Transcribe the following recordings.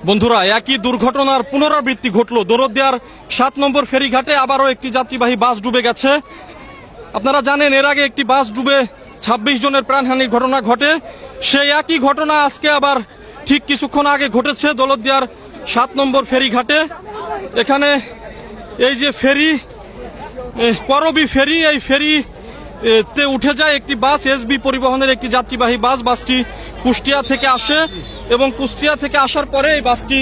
বন্ধুরা, একই দুর্ঘটনার পুনরাবৃত্তি ঘটলো। দৌলতদিয়ার 7 নম্বর ফেরিঘাটে আবারও একটি যাত্রীবাহী বাস ডুবে গেছে। আপনারা জানেন এর আগে একটি বাস ডুবে 26 জনের প্রাণহানির ঘটনা ঘটে। সেই একই ঘটনা আজকে আবার ঠিক কিছুক্ষণ আগে ঘটেছে দৌলতদিয়ার 7 নম্বর ফেরিঘাটে। এখানে এই যে ফেরি, করবি ফেরি, এই ফেরিতে উঠে যায় একটি বাস, এসবি পরিবহনের একটি যাত্রীবাহী বাস। বাসটি কুষ্টিয়া থেকে আসে এবং কুষ্টিয়া থেকে আসার পরে এই বাসটি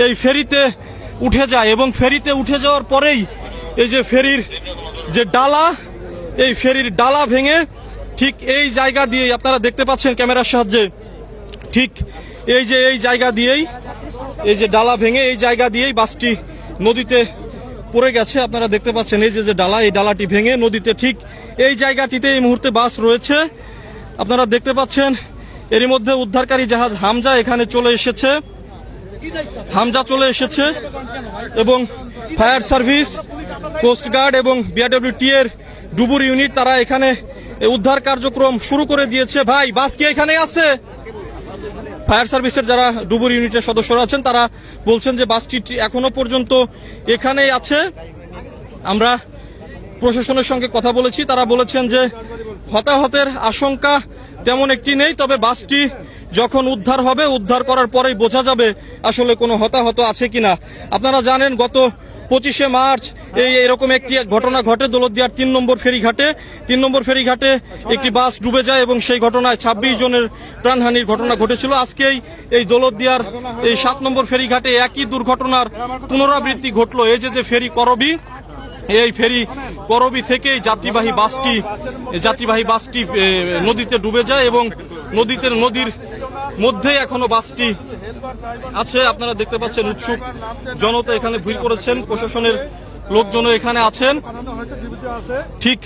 এই ফেরিতে উঠে যায় এবং ফেরিতে উঠে যাওয়ার পরেই এই যে ফেরির যে ডালা, এই ফেরির ডালা ভেঙে ঠিক এই জায়গা দিয়েই আপনারা দেখতে পাচ্ছেন ক্যামেরার সাহায্যে, ঠিক এই যে এই জায়গা দিয়েই এই যে ডালা ভেঙে এই জায়গা দিয়েই বাসটি নদীতে পড়ে গেছে। আপনারা দেখতে পাচ্ছেন এই যে ডালা, এই ডালাটি ভেঙে নদীতে ঠিক এই জায়গাটিতে এই মুহূর্তে বাস রয়েছে। আপনারা দেখতে পাচ্ছেন এরই মধ্যে উদ্ধারকারী জাহাজ হামজা এখানে চলে এসেছে, হামজা চলে এসেছে এবং ফায়ার সার্ভিস, কোস্টগার্ড এবং বিআরডব্লিউটি এর ডুবুর ইউনিট তারা এখানে উদ্ধার কার্যক্রম শুরু করে দিয়েছে। ভাই, বাস কি এখানে আছে? ফায়ার সার্ভিসের যারা ডুবুর ইউনিটের সদস্যরা আছেন তারা বলছেন যে বাসটি এখনো পর্যন্ত এখানেই আছে। আমরা প্রশাসনের সঙ্গে কথা বলেছি, তারা বলেছেন যে হতাহতের আশঙ্কা তেমন একটি নেই, তবে বাসটি যখন উদ্ধার হবে, উদ্ধার করার পরেই বোঝা যাবে আসলে কোনো হতাহত আছে কিনা। আপনারা জানেন গত 25শে মার্চ এরকম একটি ঘটনা ঘটে দৌলতদিয়ার 3 নম্বর ফেরিঘাটে। 3 নম্বর ফেরিঘাটে একটি বাস ডুবে যায় এবং সেই ঘটনায় 26 জনের প্রাণহানির ঘটনা ঘটেছিল। আজকেই এই দৌলতদিয়ার এই 7 নম্বর ফেরিঘাটে একই দুর্ঘটনার পুনরাবৃত্তি ঘটলো। এই যে ফেরি করবি, এই ফেরি করবি থেকেই যাত্রীবাহী বাসটি নদীতে ডুবে যায় এবং নদীর মধ্যে এখনো বাসটি আছে। আপনারা দেখতে পাচ্ছেন উৎসুক জনতা এখানে ভিড় করেছেন, প্রশাসনের লোকজনও এখানে আছেন। ঠিক